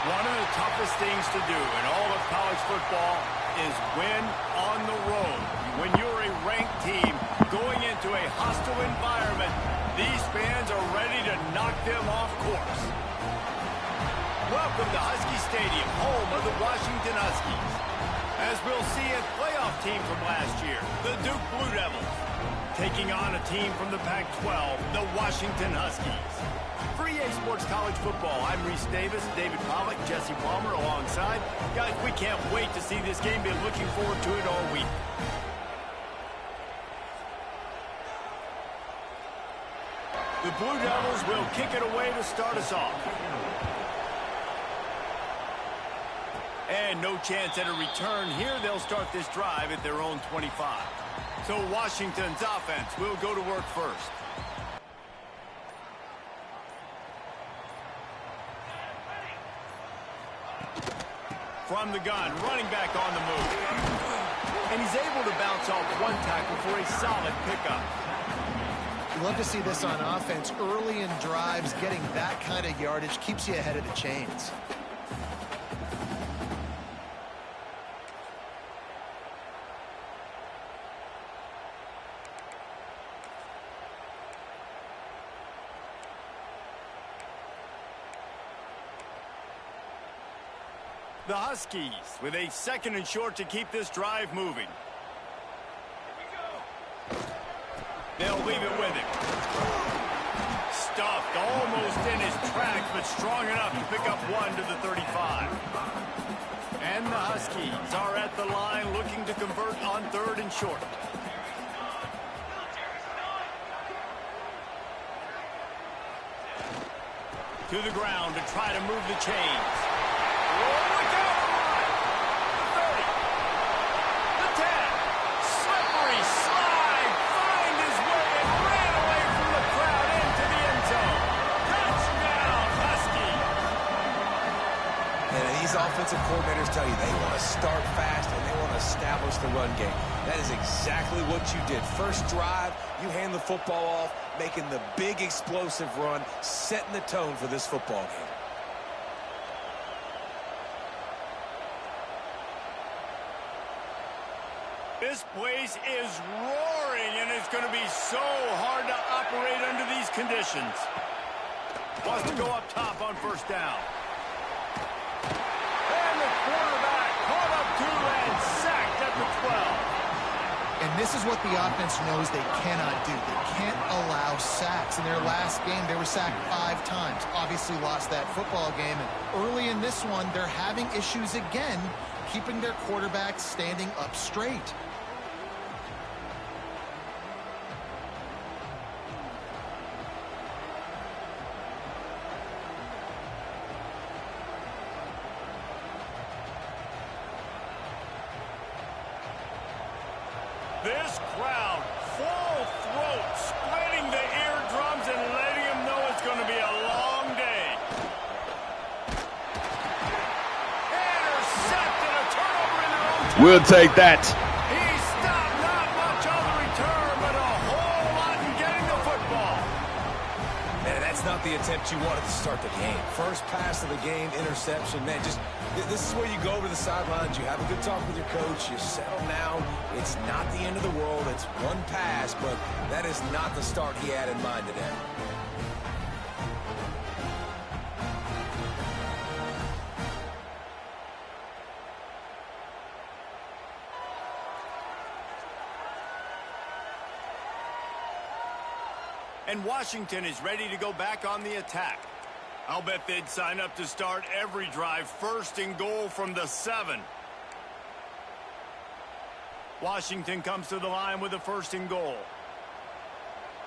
One of the toughest things to do in all of college football is win on the road. When you're a ranked team going into a hostile environment, these fans are ready to knock them off course. Welcome to Husky Stadium, home of the Washington Huskies. As we'll see a playoff team from last year, the Duke Blue Devils, taking on a team from the Pac-12, the Washington Huskies. For EA Sports College Football, I'm Reese Davis, David Pollack, Jesse Palmer alongside. Guys, we can't wait to see this game. Been looking forward to it all week. The Blue Devils will kick it away to start us off. And no chance at a return here. They'll start this drive at their own 25. So Washington's offense will go to work first. From the gun, running back on the move. And he's able to bounce off one tackle for a solid pickup. You love to see this on offense. Early in drives, getting that kind of yardage keeps you ahead of the chains. The Huskies with a 2nd and short to keep this drive moving. They'll leave it with him. Stuffed almost in his tracks, but strong enough to pick up one to the 35. And the Huskies are at the line looking to convert on 3rd and short. To the ground to try to move the chains. Offensive coordinators tell you they want to start fast and they want to establish the run game. That is exactly what you did. First drive, you hand the football off, making the big explosive run, setting the tone for this football game. This place is roaring, and it's going to be so hard to operate under these conditions. Wants to go up top on 1st down. Quarterback caught up to and sacked at the 12. And this is what the offense knows they cannot do. They can't allow sacks. In their last game, they were sacked 5 times. Obviously lost that football game. And early in this one, they're having issues again, keeping their quarterback standing up straight. This crowd, full throat, splitting the eardrums and letting them know it's going to be a long day. Intercepted, a turnover in their own turn. We'll take that. He stopped, not much on the return, but a whole lot in getting the football. Man, that's not the attempt you wanted to start the game. First pass of the game, interception. Man, this is where you go over the sidelines. You have a good talk with your coach. You settle down. It's not the end of the world. It's one pass, but that is not the start he had in mind today. And Washington is ready to go back on the attack. I'll bet they'd sign up to start every drive 1st and goal from the 7. Washington comes to the line with a 1st and goal.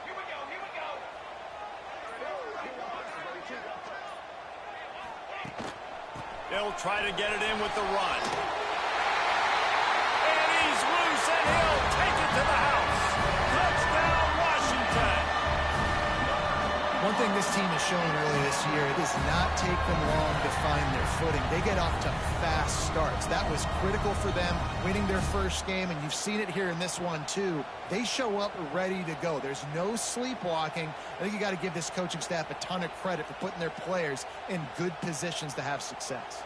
Here we go, here we go. They'll try to get it in with the run. And he's loose, and he'll take it to the house. Touchdown, Washington. One thing this team has shown really this year, it does not take them long to find their footing. They get off to fast starts. That was critical for them, winning their first game, and you've seen it here in this one too. They show up ready to go. There's no sleepwalking. I think you got to give this coaching staff a ton of credit for putting their players in good positions to have success.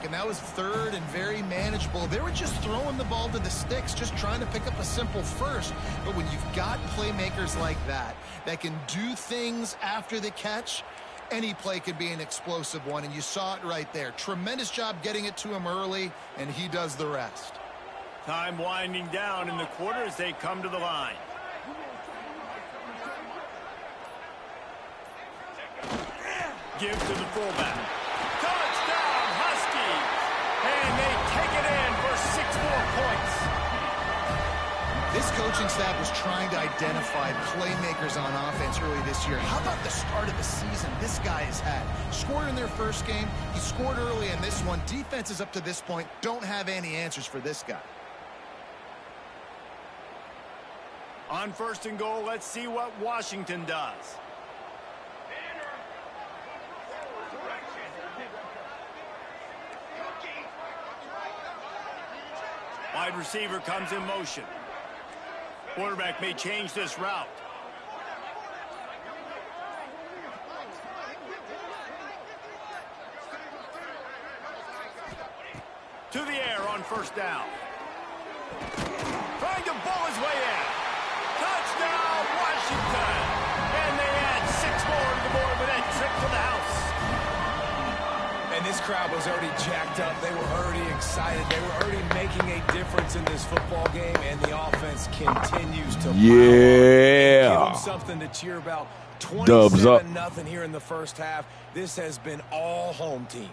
And that was third and very manageable. They were just throwing the ball to the sticks, just trying to pick up a simple first. But when you've got playmakers like that can do things after the catch, any play could be an explosive one, and you saw it right there. Tremendous job getting it to him early, and he does the rest. Time winding down in the quarter as they come to the line. Give to the fullback. And they take it in for 6 more points. This coaching staff was trying to identify playmakers on offense early this year. How about the start of the season this guy has had? Scored in their first game. He scored early in this one. Defenses up to this point don't have any answers for this guy. On 1st and goal, let's see what Washington does. Wide receiver comes in motion. Quarterback may change this route. To the air on 1st down. Trying to bowl his way in. Touchdown, Washington. And they add 6 more to the board with that trip to the house. And this crowd was already jacked up. They were already excited. They were already making a difference in this football game, and the offense continues to give them something to cheer about. 27-0 here in the first half. This has been all home team.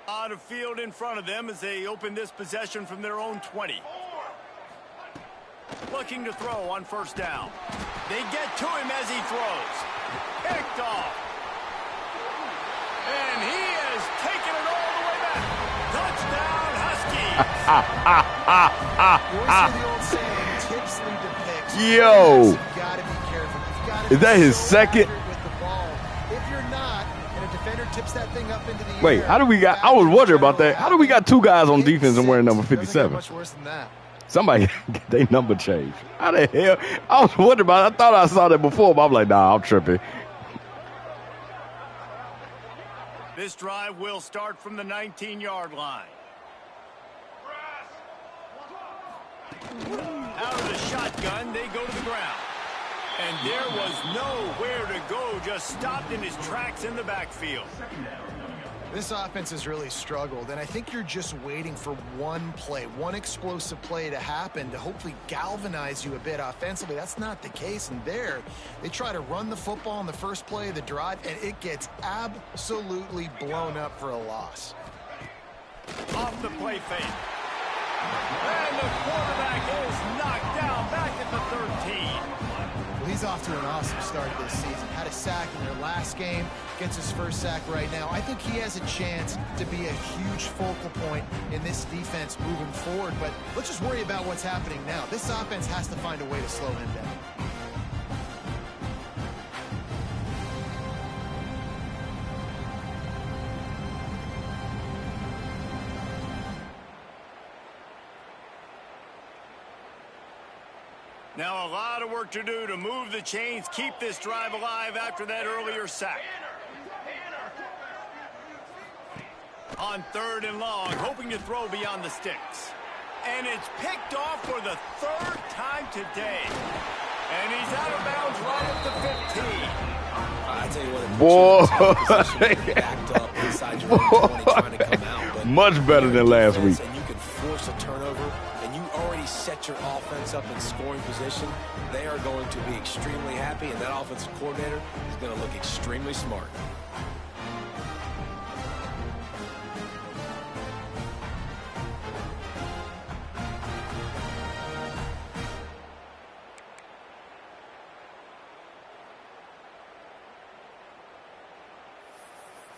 On a field in front of them as they open this possession from their own 20. Looking to throw on 1st down. They get to him as he throws. Picked off. And he has taken it all the way back. Touchdown, Huskies. The old saying, tips lead to picks. Yo. You've got to be careful. You've got to Is that his second? with the ball. If you're not, and a defender tips that thing up into the air. Wait, how do we got? I was wondering about that. How do we got 2 guys on defense and wearing number 57? Much worse than that. Somebody get their number changed. How the hell? I was wondering about it. I thought I saw that before, but I'm like, nah, I'm tripping. This drive will start from the 19-yard line. Out of the shotgun, they go to the ground. And there was nowhere to go, just stopped in his tracks in the backfield. This offense has really struggled, and I think you're just waiting for one play, one explosive play to happen to hopefully galvanize you a bit offensively. That's not the case, and there, they try to run the football in the first play of the drive, and it gets absolutely blown up for a loss. Off the play fake. And the quarterback is knocked down back at the 13. Well, he's off to an awesome start this season. Had a sack in their last game, gets his first sack right now. I think he has a chance to be a huge focal point in this defense moving forward, but let's just worry about what's happening now. This offense has to find a way to slow him down. Now a lot of work to do to move the chains, keep this drive alive after that earlier sack. On 3rd and long, hoping to throw beyond the sticks. And it's picked off for the 3rd time today. And he's out of bounds right at the 15. I tell you what, Boy. backed up inside your own 20 trying to come out. But Much better than last week. And you can force a turnover, and you already set your offense up in scoring position. They are going to be extremely happy, and that offensive coordinator is going to look extremely smart.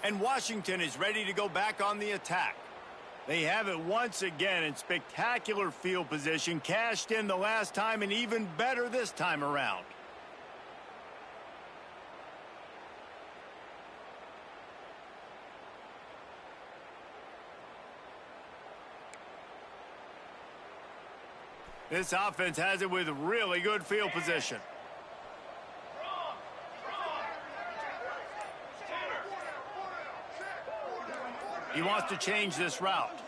And Washington is ready to go back on the attack. They have it once again in spectacular field position, cashed in the last time, and even better this time around. This offense has it with really good field position. He wants to change this route.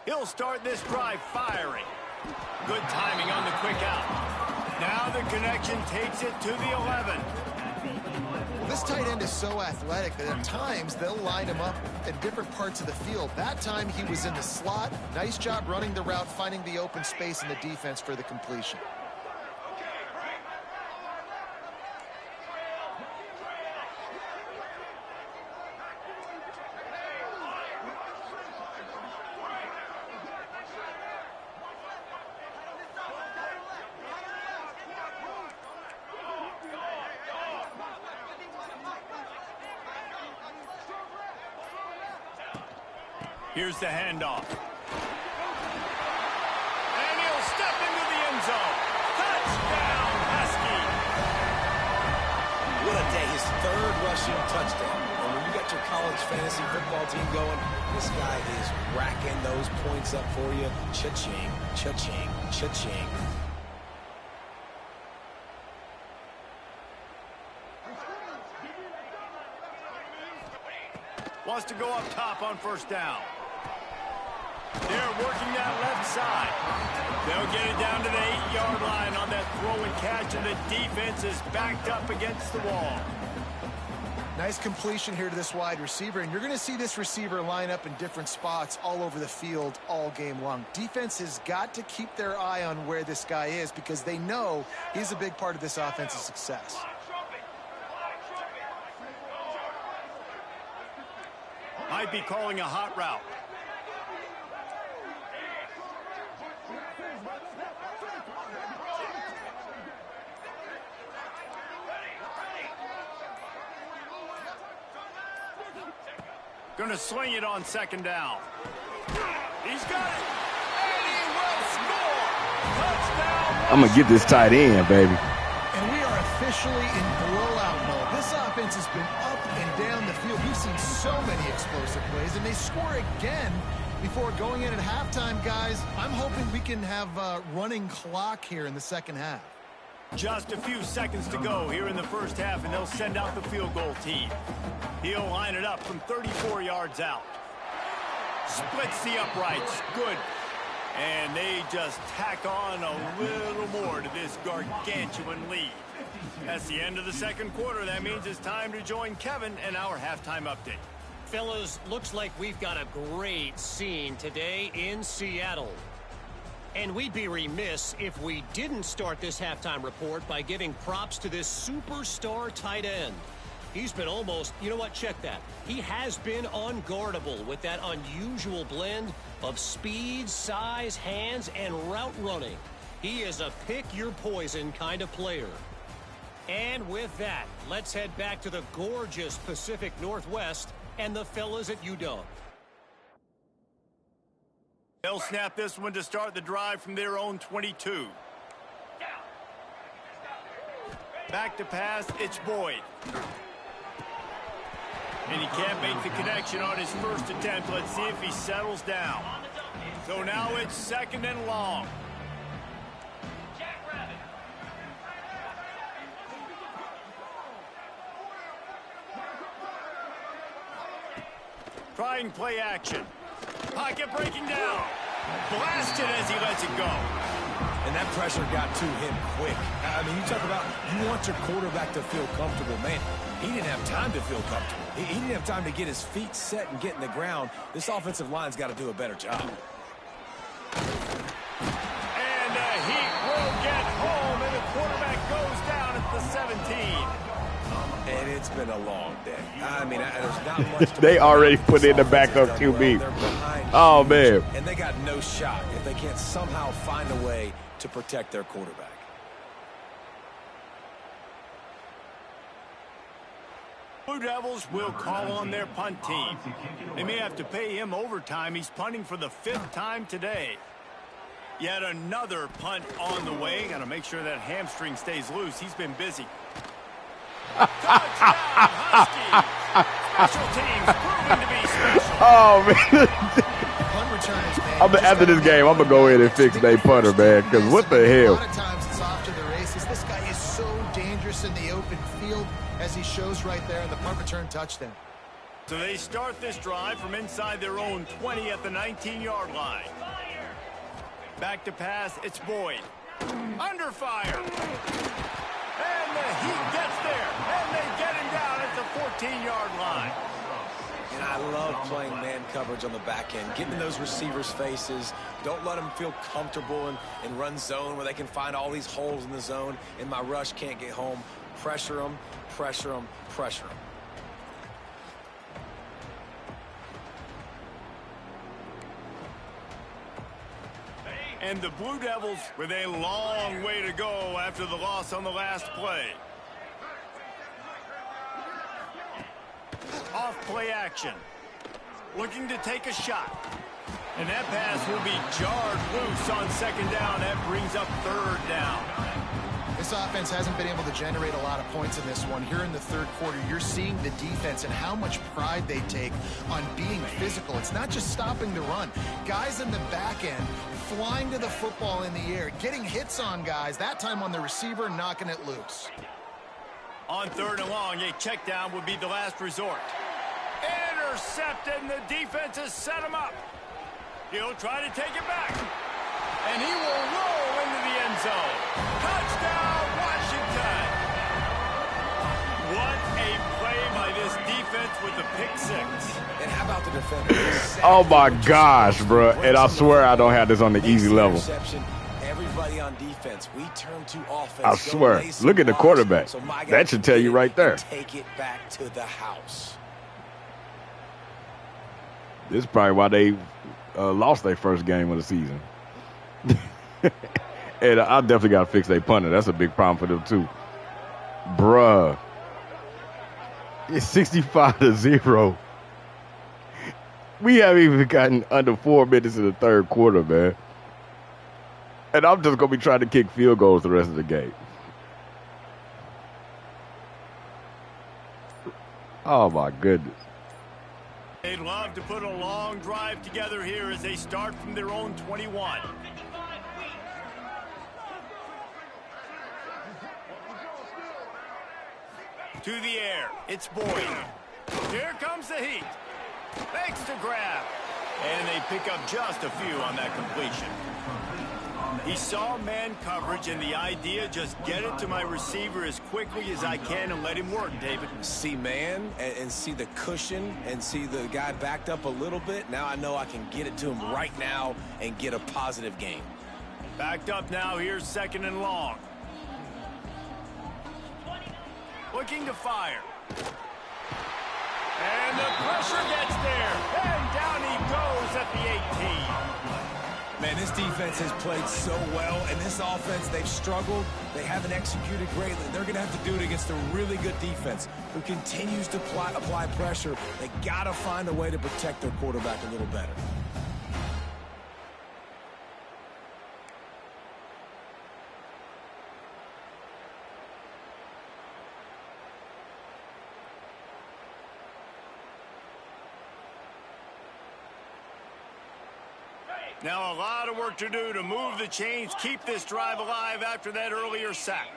He'll start this drive firing. Good timing on the quick out. Now the connection takes it to the 11. This tight end is so athletic that at times they'll line him up at different parts of the field. That time he was in the slot. Nice job running the route, finding the open space in the defense for the completion. Here's the handoff. And he'll step into the end zone. Touchdown, Husky. What a day. His third rushing touchdown. And when you got your college fantasy football team going, this guy is racking those points up for you. Cha-ching, cha-ching, cha-ching. Wants to go up top on first down. They're working that left side. They'll get it down to the 8-yard line on that throw and catch, and the defense is backed up against the wall. Nice completion here to this wide receiver, and you're going to see this receiver line up in different spots all over the field all game long. Defense has got to keep their eye on where this guy is because they know he's a big part of this offense's success. Might be calling a hot route. Going to sling it on second down. He's got it. And he will score. Touchdown. I'm going to get this tight end, baby. And we are officially in blowout mode. This offense has been up and down the field. We've seen so many explosive plays, and they score again before going in at halftime, guys. I'm hoping we can have a running clock here in the second half. Just a few seconds to go here in the first half, and they'll send out the field goal team. He'll line it up from 34 yards out. Splits the uprights. Good. And they just tack on a little more to this gargantuan lead. That's the end of the second quarter. That means it's time to join Kevin and our halftime update. Fellas, looks like we've got a great scene today in Seattle. And we'd be remiss if we didn't start this halftime report by giving props to this superstar tight end. He's been almost, you know what, check that. He has been unguardable with that unusual blend of speed, size, hands, and route running. He is a pick-your-poison kind of player. And with that, let's head back to the gorgeous Pacific Northwest and the fellas at UW. They'll snap this one to start the drive from their own 22. Back to pass, it's Boyd. And he can't make the connection on his first attempt. Let's see if he settles down. So now it's second and long. Trying play action. Pocket breaking down. Blasted as he lets it go. And that pressure got to him quick. I mean, you talk about you want your quarterback to feel comfortable. Man, he didn't have time to feel comfortable. He didn't have time to get his feet set and get in the ground. This offensive line's got to do a better job. And he will get home, and the quarterback goes down at the 17. And it's been a long day. I mean, there's not much to They already put in the backup QB. Oh, man. And they got no shot if they can't somehow find a way to protect their quarterback. Blue Devils will call on their punt team. They may have to pay him overtime. He's punting for the 5th time today. Yet another punt on the way. Got to make sure that hamstring stays loose. He's been busy. Touchdown, Huskies. Special teams proving to be special. Oh, man. Punt returners, man. After this game, I'm going to go in and fix their punter, man, because what the hell? A lot of times it's off to the races. This guy is so dangerous in the open field, as he shows right there in the punt return touchdown. So they start this drive from inside their own 20 at the 19-yard line. Back to pass, it's Boyd. Under fire. And the Heat gets there. And they get him down at the 14-yard line. And I love playing man coverage on the back end, getting in those receivers' faces. Don't let them feel comfortable in run zone where they can find all these holes in the zone and my rush can't get home. Pressure them, pressure them, pressure them. And the Blue Devils with a long way to go after the loss on the last play. Off play action. Looking to take a shot. And that pass will be jarred loose on 2nd down. That brings up 3rd down. This offense hasn't been able to generate a lot of points in this one. Here in the 3rd quarter, you're seeing the defense and how much pride they take on being physical. It's not just stopping the run. Guys in the back end flying to the football in the air, getting hits on guys, that time on the receiver, knocking it loose. On 3rd and long, a check down would be the last resort. Intercepted, and the defense has set him up. He'll try to take it back. And he will roll into the end zone. Touchdown, Washington. What a play by this defense with the pick 6. And how about the defender? Oh, my gosh, bro. And I swear I don't have this on the easy level. Everybody on defense, we turn to offense. I swear. Look at the quarterback. So that should tell you right there. Take it back to the house. This is probably why they lost their first game of the season. And I definitely got to fix their punter. That's a big problem for them, too. Bruh. It's 65-0. We haven't even gotten under 4 minutes in the 3rd quarter, man. And I'm just going to be trying to kick field goals the rest of the game. Oh, my goodness. They'd love to put a long drive together here as they start from their own 21. To the air, it's Boyd. Here comes the Heat. Makes the grab. And they pick up just a few on that completion. He saw man coverage, and the idea, just get it to my receiver as quickly as I can and let him work, David. See man and see the cushion and see the guy backed up a little bit. Now I know I can get it to him right now and get a positive gain. Backed up now. Here's 2nd and long. Looking to fire. And the pressure gets there. And down he goes at the 18. Man, this defense has played so well, and this offense, they've struggled. They haven't executed greatly. They're going to have to do it against a really good defense who continues to apply pressure. They got to find a way to protect their quarterback a little better. Now a lot of work to do to move the chains, keep this drive alive after that earlier sack.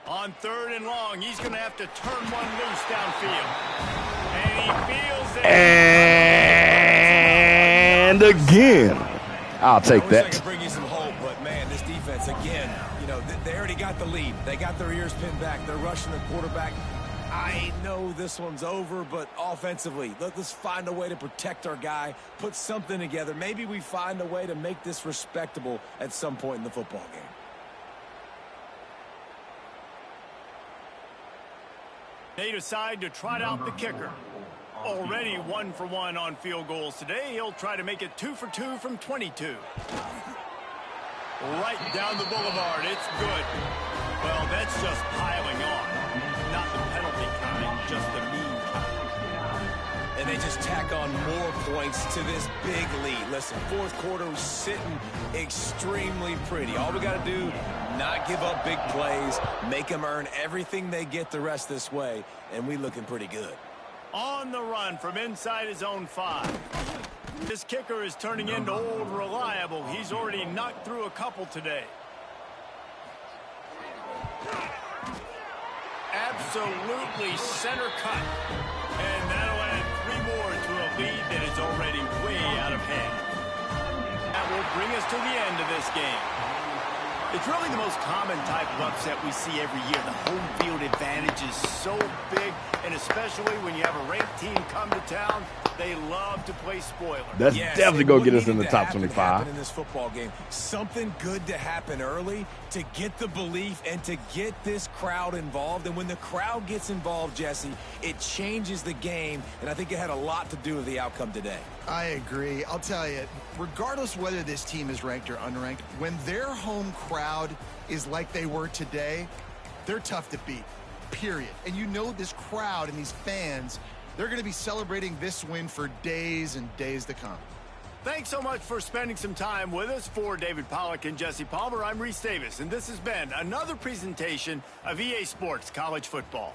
On 3rd and long, he's going to have to turn one loose downfield. And he feels it. And again. I'll take that. I wish I could bring you some hope, but man, this defense, again, you know, they already got the lead. They got their ears pinned back. They're rushing the quarterback. I know this one's over, but offensively, let's find a way to protect our guy, put something together. Maybe we find a way to make this respectable at some point in the football game. They decide to trot out the kicker. Already 1 for 1 on field goals today. He'll try to make it 2 for 2 from 22. Right down the boulevard. It's good. Well, that's just piling on. just the mean kind. And they just tack on more points to this big lead. Listen, fourth quarter was sitting extremely pretty. All we got to do, not give up big plays, make them earn everything they get the rest this way, and we looking pretty good. On the run from inside his own 5. This kicker is turning into old reliable. He's already knocked through a couple today. Absolutely center cut. And that'll add 3 more to a lead that is already way out of hand. That will bring us to the end of this game. It's really the most common type of upset we see every year. The home field advantage is so big, and especially when you have a ranked team come to town, they love to play spoiler. That's definitely going to get us in the top 25. In this football game, something good to happen early to get the belief and to get this crowd involved. And when the crowd gets involved, Jesse, it changes the game, and I think it had a lot to do with the outcome today. I agree. I'll tell you, regardless whether this team is ranked or unranked, when their home crowd is like they were today, they're tough to beat, period. And you know this crowd and these fans, they're going to be celebrating this win for days and days to come. Thanks so much for spending some time with us. For David Pollack and Jesse Palmer, I'm Reese Davis, and this has been another presentation of EA Sports College Football.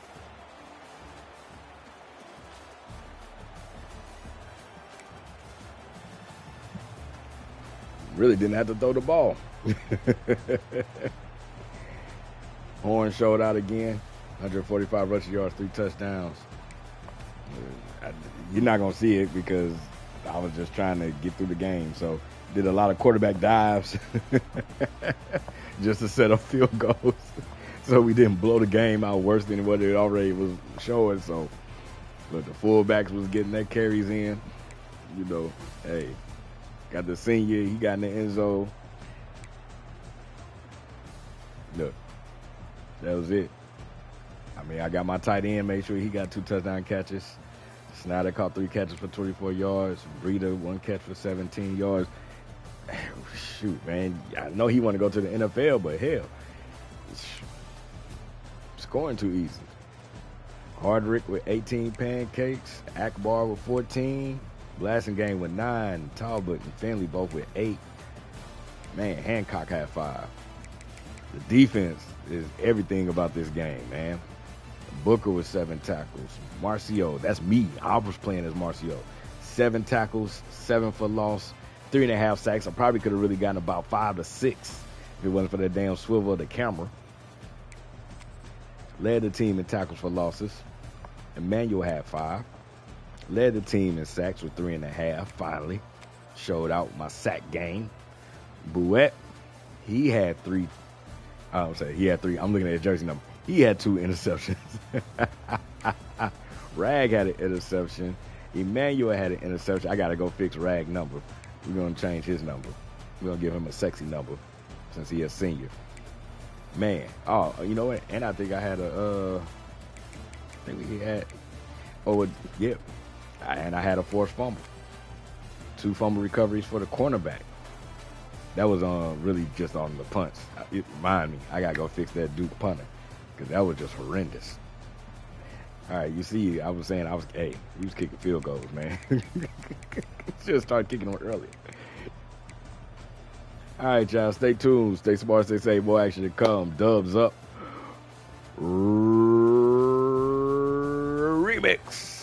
Really didn't have to throw the ball. Horn showed out again. 145 rushing yards, 3 touchdowns. You're not going to see it because I was just trying to get through the game. So did a lot of quarterback dives just to set up field goals. So we didn't blow the game out worse than what it already was showing. So, but the fullbacks was getting their carries in. You know, hey, got the senior. He got in the end zone. Look, that was it. I mean, I got my tight end, made sure he got 2 touchdown catches. Snyder caught 3 catches for 24 yards. Breida 1 catch for 17 yards. Shoot, man, I know he want to go to the NFL, but hell, scoring too easy. Hardrick with 18 pancakes. Akbar with 14. Blasingame with 9. Talbot and Finley both with 8. Man, Hancock had 5. The defense is everything about this game, man. Booker with 7 tackles. Marcio, that's me. I was playing as Marcio. 7 tackles, 7 for loss, 3.5 sacks. I probably could have really gotten about 5 to 6 if it wasn't for that damn swivel of the camera. Led the team in tackles for losses. Emmanuel had 5. Led the team in sacks with 3.5. Finally showed out my sack game. Bouette, he had 3. He had 3. I'm looking at his jersey number. He had 2 interceptions. Rag had an interception. Emmanuel had an interception. I got to go fix Rag number. We're going to change his number. We're going to give him a sexy number since he is senior. Man. Oh, you know what? And I think I had yeah. And I had a forced fumble. 2 fumble recoveries for the cornerback. That was really just on the punts. It reminded me, I got to go fix that Duke punter because that was just horrendous. All right, you see, I was saying, we was kicking field goals, man. Should have started kicking them earlier. All right, y'all, stay tuned. Stay smart, stay safe. More action to come. Dubs Up. Remix.